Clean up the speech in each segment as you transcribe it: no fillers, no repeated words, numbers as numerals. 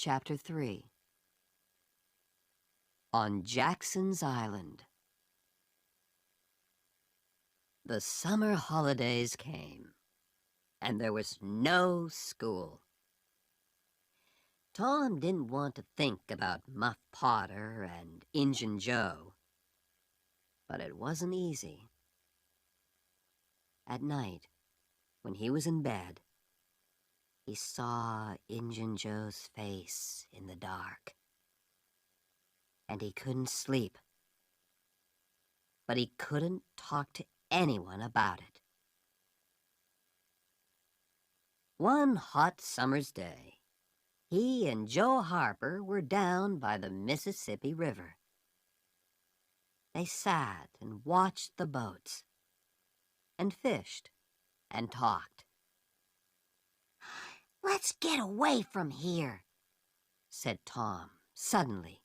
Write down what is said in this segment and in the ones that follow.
Chapter 3. On Jackson's Island. The summer holidays came, and there was no school. Tom didn't want to think about Muff Potter and Injun Joe, but it wasn't easy. At night, when he was in bed, he saw Injun Joe's face in the dark, and he couldn't sleep. But he couldn't talk to anyone about it. One hot summer's day, he and Joe Harper were down by the Mississippi River. They sat and watched the boats, and fished, and talked. "Let's get away from here," said Tom suddenly.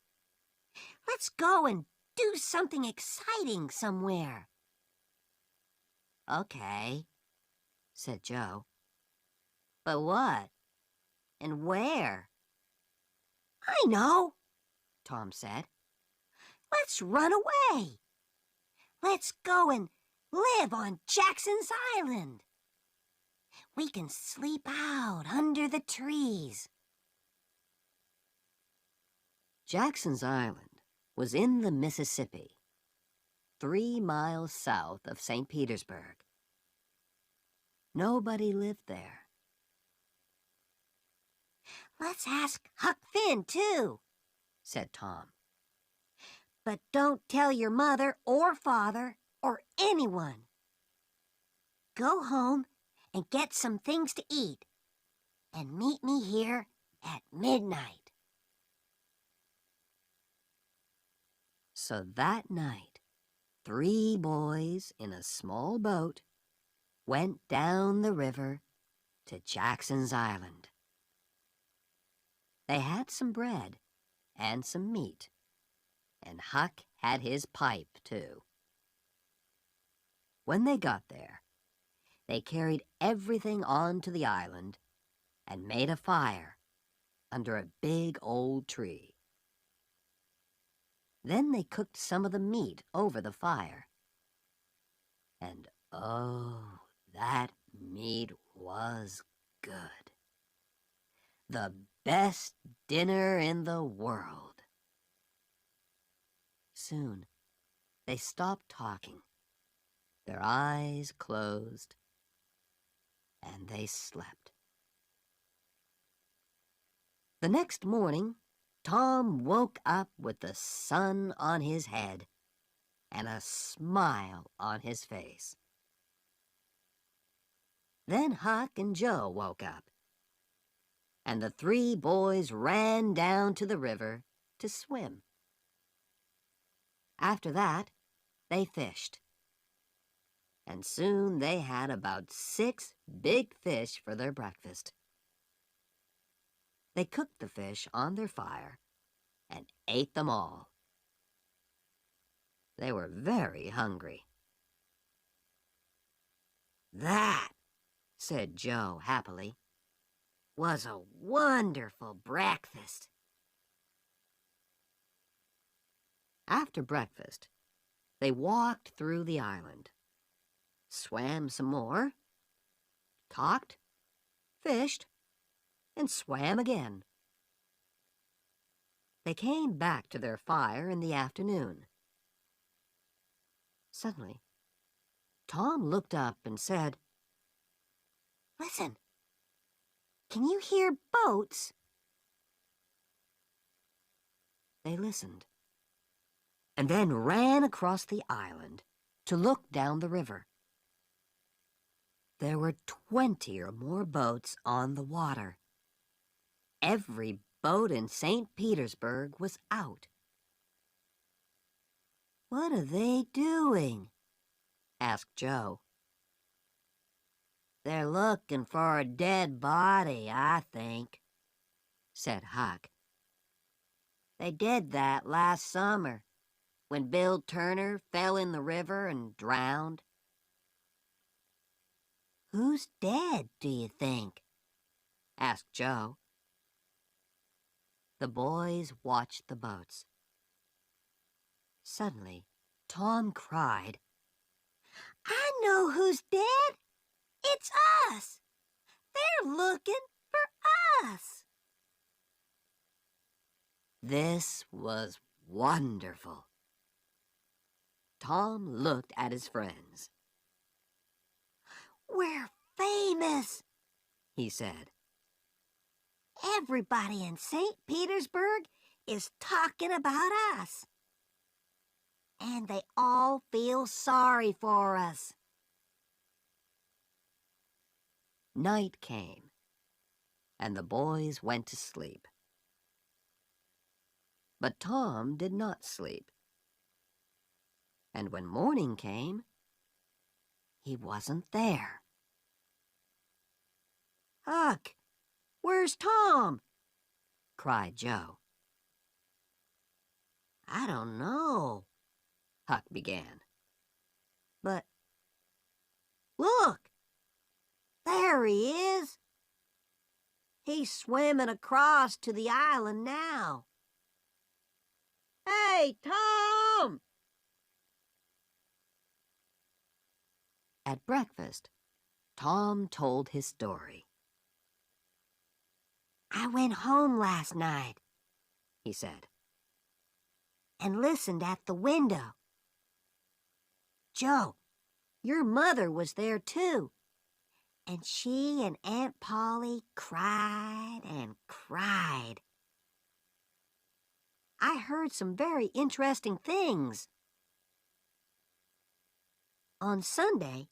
"Let's go and do something exciting somewhere." "Okay," said Joe. "But what? And where?" "I know," Tom said. "Let's run away. Let's go and live on Jackson's Island. We can sleep out under the trees." Jackson's Island was in the Mississippi, 3 miles south of St. Petersburg. Nobody lived there. "Let's ask Huck Finn, too," said Tom. "But don't tell your mother or father or anyone. Go home and get some things to eat, and meet me here at midnight." So that night, 3 boys in a small boat went down the river to Jackson's Island. They had some bread and some meat, and Huck had his pipe, too. When they got there, they carried everything onto the island and made a fire under a big old tree. Then they cooked some of the meat over the fire. And oh, that meat was good. The best dinner in the world. Soon, they stopped talking. Their eyes closed, and they slept. The next morning, Tom woke up with the sun on his head and a smile on his face. Then Huck and Joe woke up, and the 3 boys ran down to the river to swim. After that, they fished, and soon they had about 6 big fish for their breakfast. They cooked the fish on their fire and ate them all. They were very hungry. "That," said Joe happily, "was a wonderful breakfast." After breakfast, they walked through the island, swam some more, talked, fished, and swam again. They came back to their fire in the afternoon. Suddenly, Tom looked up and said, "Listen, can you hear boats?" They listened, and then ran across the island to look down the river. There were 20 or more boats on the water. Every boat in St. Petersburg was out. "What are they doing?" asked Joe. "They're looking for a dead body, I think," said Huck. "They did that last summer, when Bill Turner fell in the river and drowned." "Who's dead, do you think?" asked Joe. The boys watched the boats. Suddenly, Tom cried, "I know who's dead! It's us! They're looking for us!" This was wonderful. Tom looked at his friends. "We're famous," he said. "Everybody in St. Petersburg is talking about us. And they all feel sorry for us." Night came, and the boys went to sleep. But Tom did not sleep. And when morning came, he wasn't there. "Huck, where's Tom?" cried Joe. "I don't know," Huck began. "But look, there he is. He's swimming across to the island now. Hey, Tom!" At breakfast, Tom told his story. "I went home last night," he said, "and listened at the window. Joe, your mother was there too, and she and Aunt Polly cried and cried. I heard some very interesting things. On Sunday,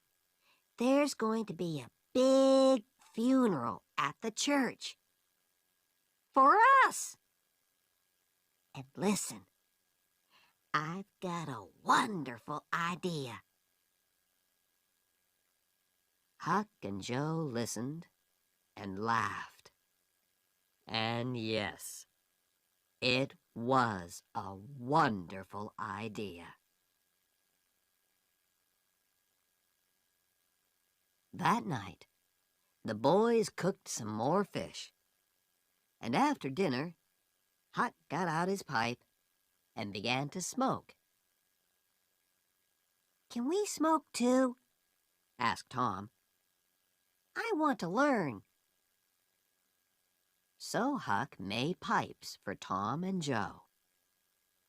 there's going to be a big funeral at the church. For us. And listen, I've got a wonderful idea." Huck and Joe listened and laughed. And yes, it was a wonderful idea. That night, the boys cooked some more fish. And after dinner, Huck got out his pipe and began to smoke. "Can we smoke too?" asked Tom. "I want to learn." So Huck made pipes for Tom and Joe,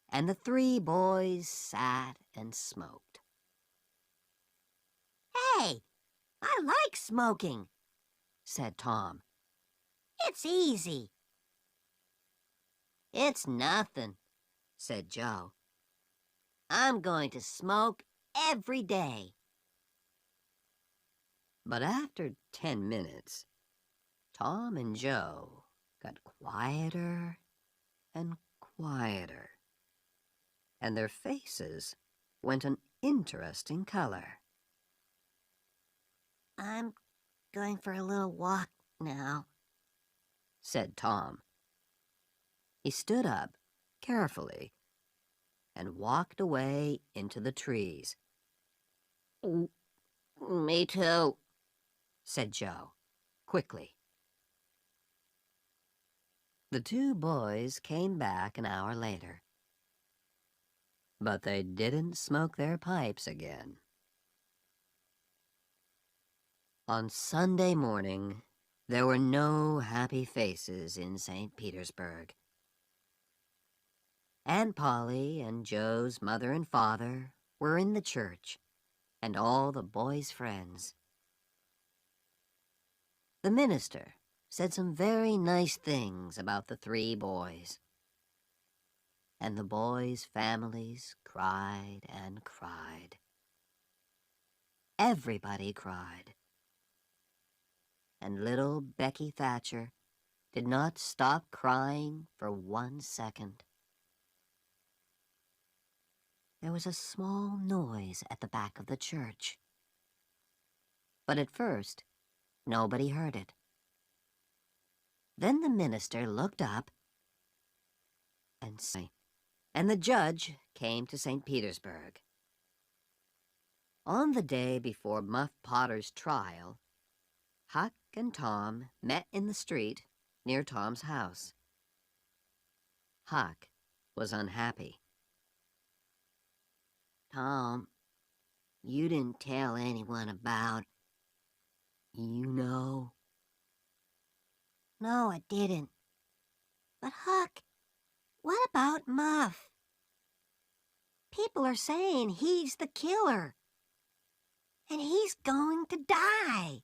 and the three boys sat and smoked. "Hey, I like smoking," said Tom. "It's easy." "It's nothing," said Joe. "I'm going to smoke every day." But after 10 minutes, Tom and Joe got quieter and quieter, and their faces went an interesting color. "I'm going for a little walk now," said Tom. He stood up carefully and walked away into the trees. "Me too," said Joe, quickly. The two boys came back an hour later, but they didn't smoke their pipes again. On Sunday morning, there were no happy faces in St. Petersburg. Aunt Polly and Joe's mother and father were in the church, and all the boys' friends. The minister said some very nice things about the three boys. And the boys' families cried and cried. Everybody cried. And little Becky Thatcher did not stop crying for 1 second. There was a small noise at the back of the church. But at first, nobody heard it. Then the minister looked up and sang, and the judge came to St. Petersburg. On the day before Muff Potter's trial, Huck and Tom met in the street near Tom's house. Huck was unhappy. Tom, you didn't tell anyone about, No, I didn't. But Huck, what about Muff? People are saying he's the killer. And he's going to die.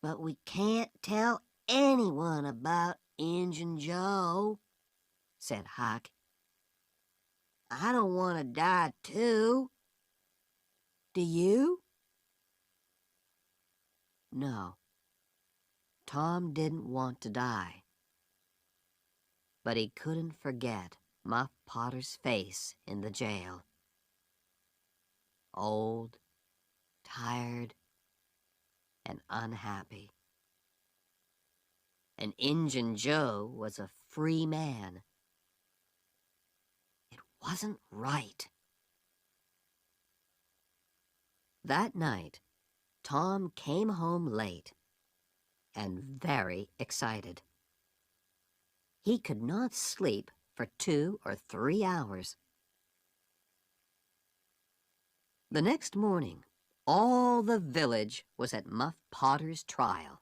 But we can't tell anyone about Injun Joe, said Huck. I don't want to die too. Do you? No. Tom didn't want to die. But he couldn't forget Muff Potter's face in the jail. Old, tired, and unhappy. And Injun Joe was a free man. It wasn't right. That night, Tom came home late and very excited. He could not sleep for 2 or 3 hours. The next morning, all the village was at Muff Potter's trial.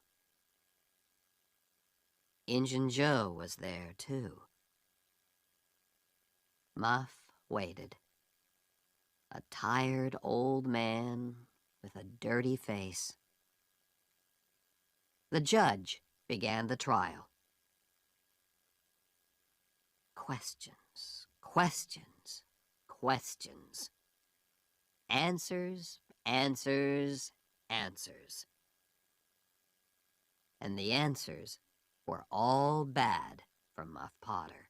Injun Joe was there, too. Muff waited. A tired old man with a dirty face. The judge began the trial. Questions, questions, questions. Answers, answers, answers. And the answers were all bad for Muff Potter.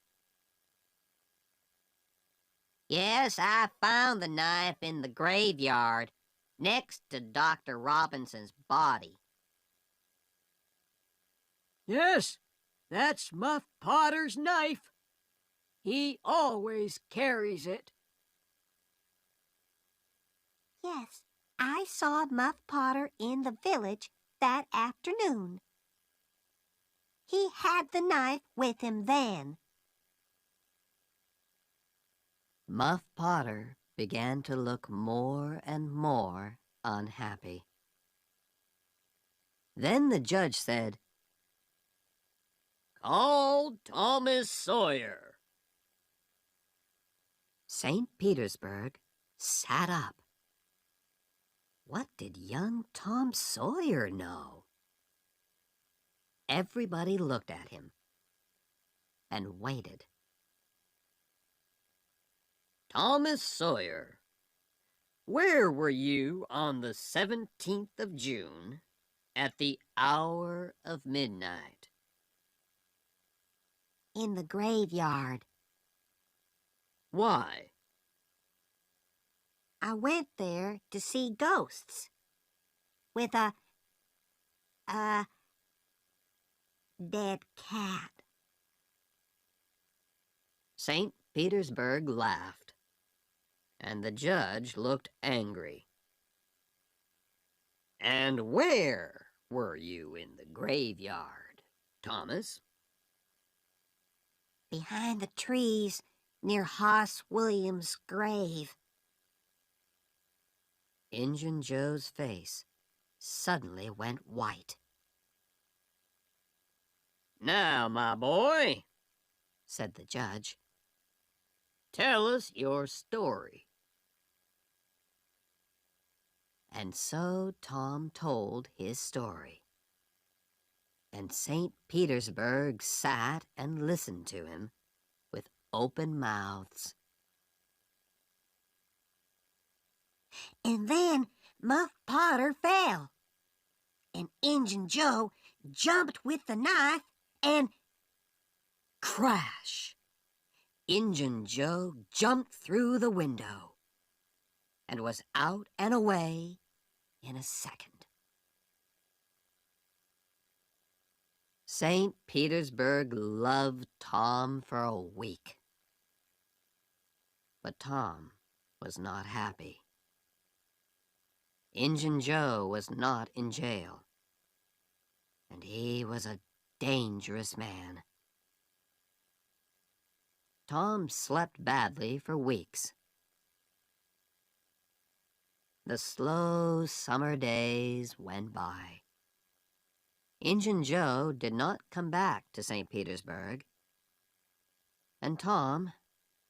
Yes, I found the knife in the graveyard, next to Dr. Robinson's body. Yes, that's Muff Potter's knife. He always carries it. Yes, I saw Muff Potter in the village that afternoon. He had the knife with him then. Muff Potter began to look more and more unhappy. Then the judge said, Call Thomas Sawyer. St. Petersburg sat up. What did young Tom Sawyer know? Everybody looked at him and waited. Thomas Sawyer, where were you on the 17th of June at the hour of midnight? In the graveyard. Why? I went there to see ghosts. With a dead cat. St. Petersburg laughed, and the judge looked angry. And where were you in the graveyard, Thomas? Behind the trees near Hoss Williams' grave. Injun Joe's face suddenly went white. Now, my boy, said the judge, tell us your story. And so Tom told his story. And St. Petersburg sat and listened to him with open mouths. And then Muff Potter fell. And Injun Joe jumped with the knife and... crash! Injun Joe jumped through the window and was out and away in a second. St. Petersburg loved Tom for a week. But Tom was not happy. Injun Joe was not in jail, and he was a dangerous man. Tom slept badly for weeks. The slow summer days went by. Injun Joe did not come back to St. Petersburg, and Tom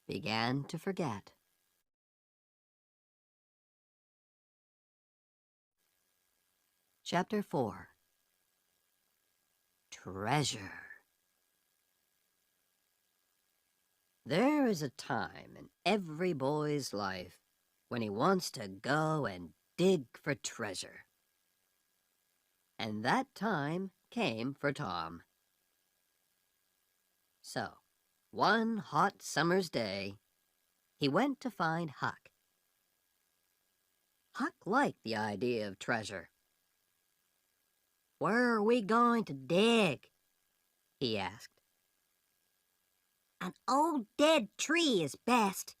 began to forget. Chapter 4. Treasure. There is a time in every boy's life when he wants to go and dig for treasure. And that time came for Tom. So, one hot summer's day, he went to find Huck. Huck liked the idea of treasure. "Where are we going to dig?" he asked. "An old dead tree is best."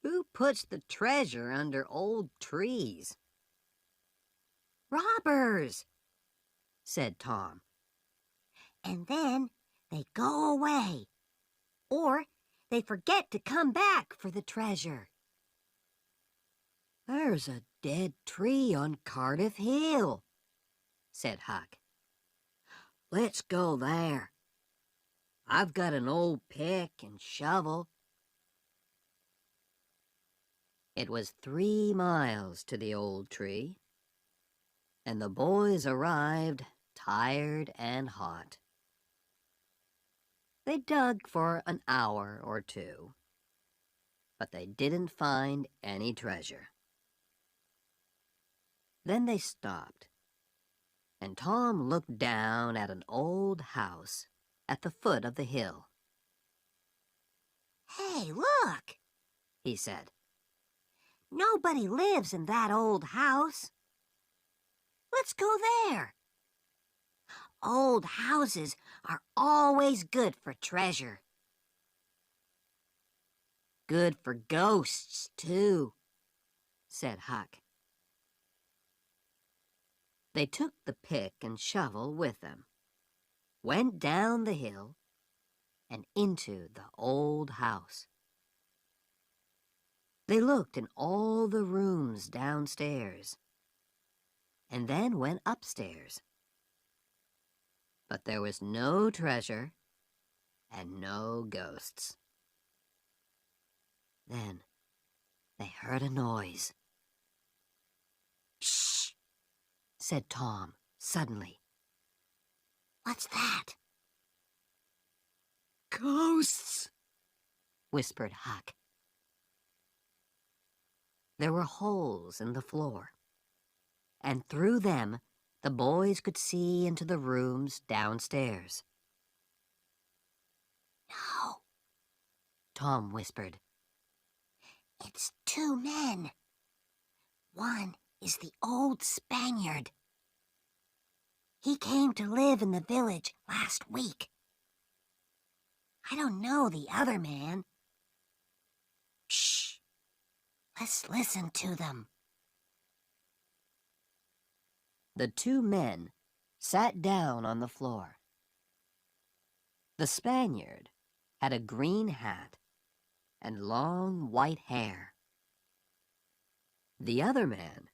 "Who puts the treasure under old trees?" "Robbers," said Tom. "And then they go away. Or they forget to come back for the treasure." "There's a dead tree on Cardiff Hill," said Huck. "Let's go there. I've got an old pick and shovel." It was 3 miles to the old tree, and the boys arrived tired and hot. They dug for an hour or two, but they didn't find any treasure. Then they stopped, and Tom looked down at an old house at the foot of the hill. "Hey, look," he said. "Nobody lives in that old house. Let's go there. Old houses are always good for treasure." "Good for ghosts, too," said Huck. They took the pick and shovel with them, went down the hill, and into the old house. They looked in all the rooms downstairs, and then went upstairs. But there was no treasure and no ghosts. Then they heard a noise. "Shh!" said Tom suddenly. "What's that?" "Ghosts!" whispered Huck. There were holes in the floor, and through them the boys could see into the rooms downstairs. "No," Tom whispered. "it's 2 men. One is the old Spaniard. He came to live in the village last week. I don't know the other man. Shh! Let's listen to them." The 2 men sat down on the floor. The Spaniard had a green hat and long white hair. The other man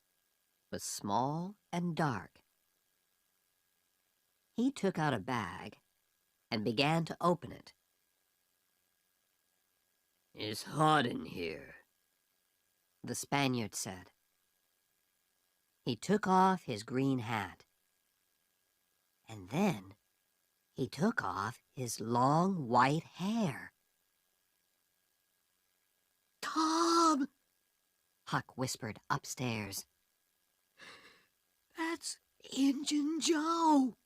was small and dark. He took out a bag and began to open it. "It's hot in here," the Spaniard said. He took off his green hat, and then he took off his long white hair. "Tom!" Huck whispered upstairs. "That's Injun Joe."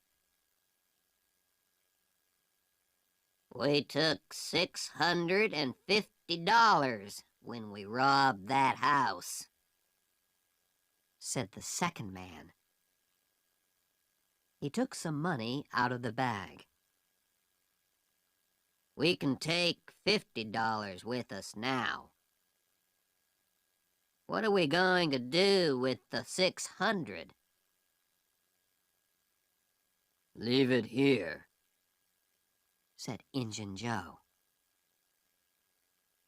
"We took $650 when we robbed that house," said the second man. He took some money out of the bag. "We can take $50 with us now. What are we going to do with the 600? "Leave it here," said Injun Joe.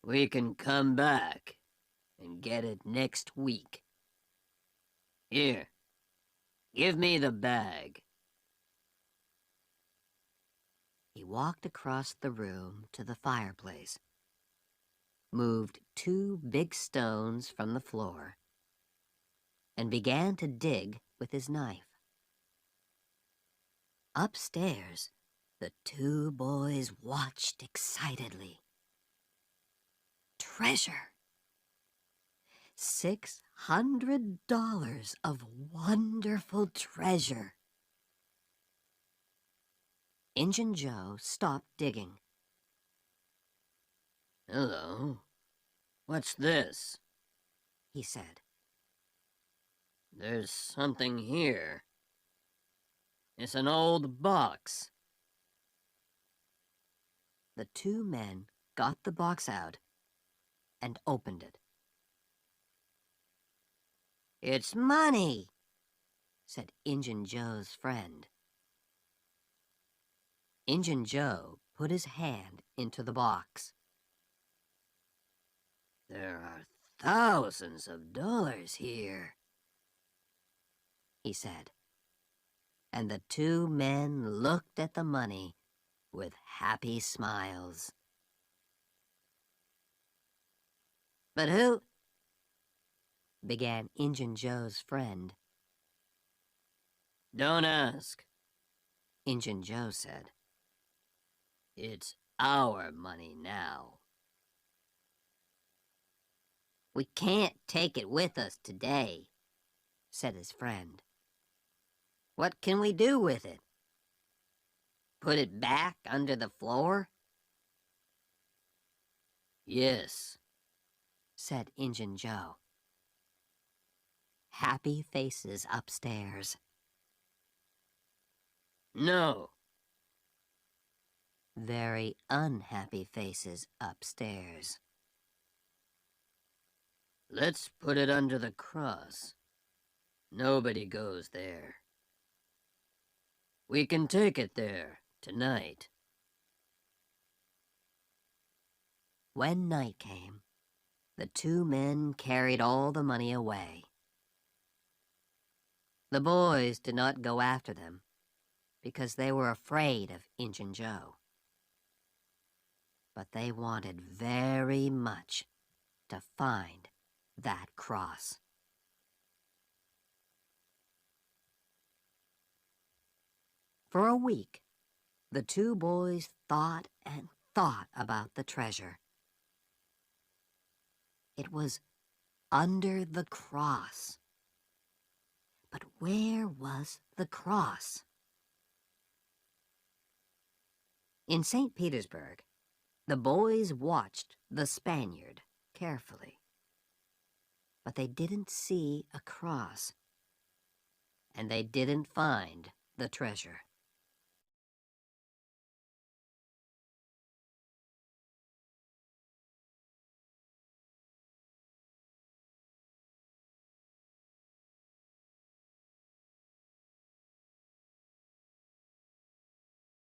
We can come back and get it next week. Here, give me the bag. He walked across the room to the fireplace, moved 2 big stones from the floor, and began to dig with his knife. Upstairs, the 2 boys watched excitedly. Treasure! $600 of wonderful treasure. Injun Joe stopped digging. "Hello, what's this?" he said. "There's something here. It's an old box." The 2 men got the box out and opened it. "It's money," said Injun Joe's friend. Injun Joe put his hand into the box. "There are thousands of dollars here," he said, and the 2 men looked at the money with happy smiles. "But who—" began Injun Joe's friend. "Don't ask," Injun Joe said. "It's our money now." "We can't take it with us today," said his friend. "What can we do with it? Put it back under the floor?" "Yes," said Injun Joe. Happy faces upstairs. "No." Very unhappy faces upstairs. "Let's put it under the cross. Nobody goes there. We can take it there tonight." When night came, the 2 men carried all the money away. The boys did not go after them because they were afraid of Injun Joe. But they wanted very much to find that cross. For a week, the 2 boys thought and thought about the treasure. It was under the cross. But where was the cross? In St. Petersburg, the boys watched the Spaniard carefully. But they didn't see a cross, and they didn't find the treasure.